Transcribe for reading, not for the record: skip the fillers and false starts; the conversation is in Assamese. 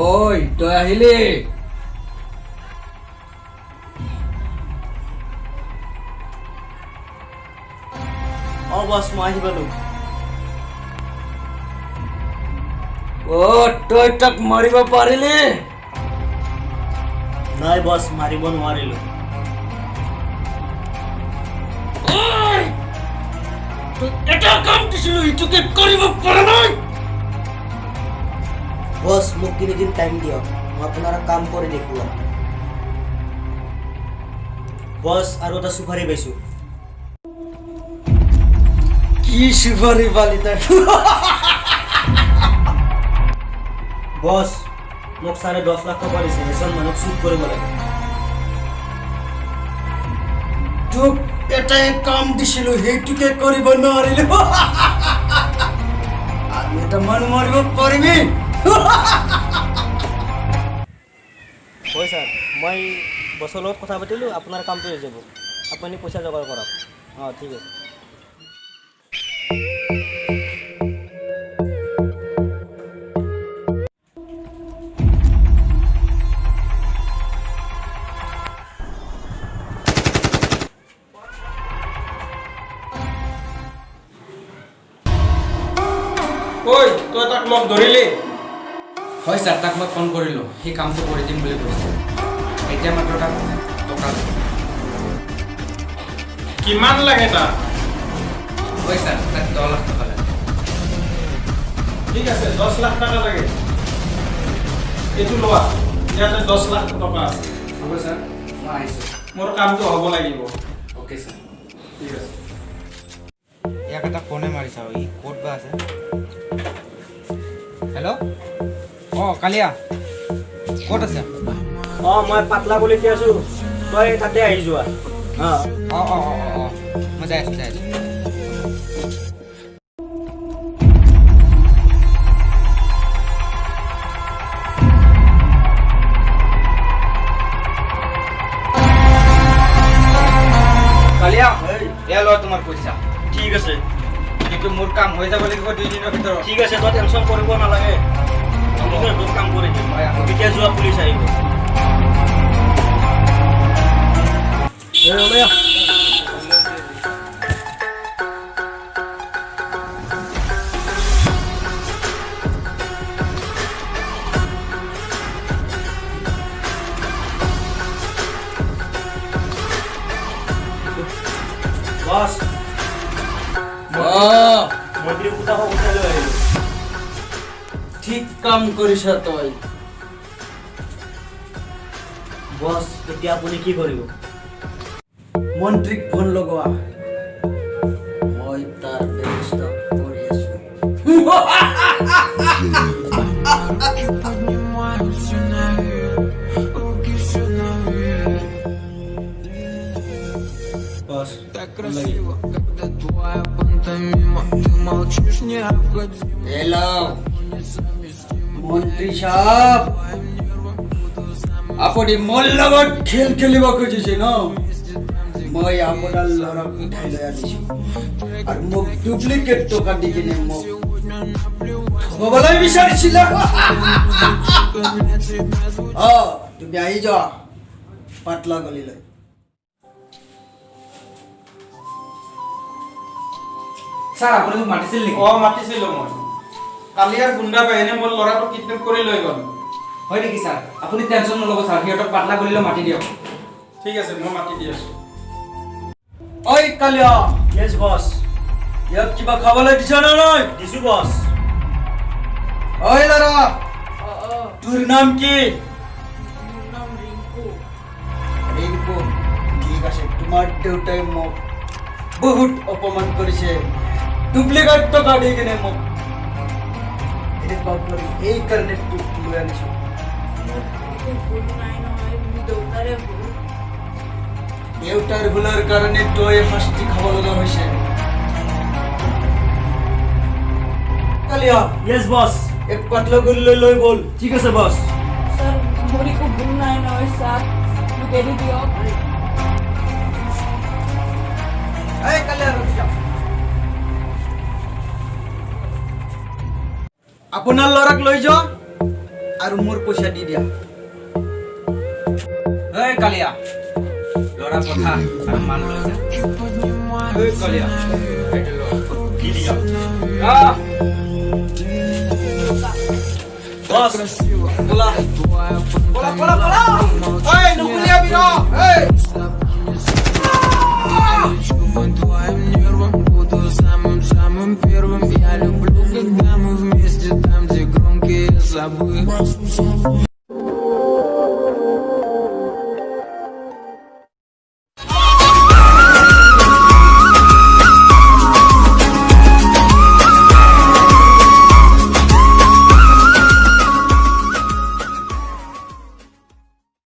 ওই তো আহিলি বস মই আহি পালো ও তই তাক মাৰিব পাৰিলি নাই বস মাৰিব নোৱাৰিলো এটা কাম দিছিলো ইটোকে কৰিব পৰা নাই বস মোক 3 দিন টাইম দিয়ক মই আপোনাৰ কাম কৰি দেখুৱাম বস আৰু এটা সুপাৰি পাইছো কি সুপারি বালিতা বস মোক 10.5 লাখ টকা দিছে এজন মানুহক শুট কৰিব লাগে তোক এটাই কাম দিছিলো সেইটোকে কৰিব নোৱাৰিলো আমি এটা মানুহ মাৰিব পাৰিবি হয় স্যাৰ মই বসৰ লগত কথা পাতিলো আপোনাৰ কামটো হৈ যাব আপুনি পইচা জগাৰ কৰক ঠিক আছে ঐ তই তাক লগ ধৰিলি হয় স্যাৰ তাক মই ফোন কৰিলো সেই কামটো কৰি দিম বুলি কৈছে এতিয়া মাত্ৰ তাক টকা কিমান লাগে তাক হয় স্যার তাক 10 লাখ টকা লাগে ঠিক আছে 10 লাখ টাকা লাগে এইটো লোৱা ইয়াতে 10 লাখ টকা আছে হ'ব স্যাৰ মই আহিছোঁ মোৰ কামটো হ'ব লাগিব ওকে স্যাৰ ঠিক আছে ইয়াক এটা ফোনে মাৰি চাওঁ ই ক'ত বা আছে হেল্ল' কালিয়া ক'ত আছে মই পাতলা গলিতে আছো তই তাতে আহি যোৱা মই যাই আছোঁ কালিয়া এয়া লোৱা তোমাৰ পইচা ঠিক আছে কিন্তু মোৰ কাম হৈ যাব লাগিব 2 দিনৰ ভিতৰত ঠিক আছে তই টেনশ্যন কৰিব নালাগে মই বহুত কাম কৰি দিম কেতিয়া যোৱা পুলিচ আহিব বস মন্ত্ৰী পুতা উঠাই লৈ আহিলো ঠিক কাম কৰিছ তই বস এতিয়া আপুনি কি কৰিব মন্ত্ৰীক ফোন লগোৱা মই তাৰ ব্যৱস্থা কৰি আছো বস हेलो মন্ত্ৰী সাহেব আপুনি মোৰ লগত খেল খেলিব খুজিছে ন মই আপোনাৰ ল'ৰাক উঠাই লৈ আনিছো আৰু মোক ডুপ্লিকেট টকা দি কিনে মোক ঠগাবলৈ বিচাৰিছিলা তুমি আহি যোৱা পাতলা গলিলৈ স্যাৰ আপুনি মোক মাতিছিল নেকি মাতিছিলো মই কালি আৰু গুণ্ডা বাহিনীয়ে মোৰ ল'ৰাটো কিডনেপ কৰি লৈ গ'ল হয় নেকি স্যার আপুনি টেনশ্যন নল'ব স্যার সিহঁতক পাতলা গলিলৈ মাতি দিয়ক ঠিক আছে মই মাতি দি আছো ঐ কালিয়া ইয়েস বস ইয়াক কিবা খাবলৈ দিছ নে নাই দিছো বস ঐ ল'ৰা তোৰ নাম কি ৰিংকু ঠিক আছে তোমাৰ দেউতাই মোক বহুত অপমান কৰিছে ডুপ্লিকেট টকা দি কিনে মোক এনেকুৱা কৰি এই কাৰণে তোক লৈ আনিছো দেউতাৰ ভুলৰ কাৰণে তই শাস্তি খাব লগা হৈছে কালিয়া ইয়েস বস এক পাতলা গলিলৈ লৈ বল ঠিক আছে বস सर मोरी को भूलना है ना सर मुझे दे दियो এই কালিয়া ৰখি যা আপোনাৰ ল'ৰাক লৈ যোৱা আৰু মোৰ পইচা দি দিয়া। এই কালিয়া ল'ৰা কথা আৰু মান লৈছে এই কালিয়া এইটো ল দি দিয়া বছ বলা বলা বলা বলা এই নুকুলিয়াবি ন এই Твоим нервам буду самым первым. Я люблю, когда мы вместе там, где громкие забы.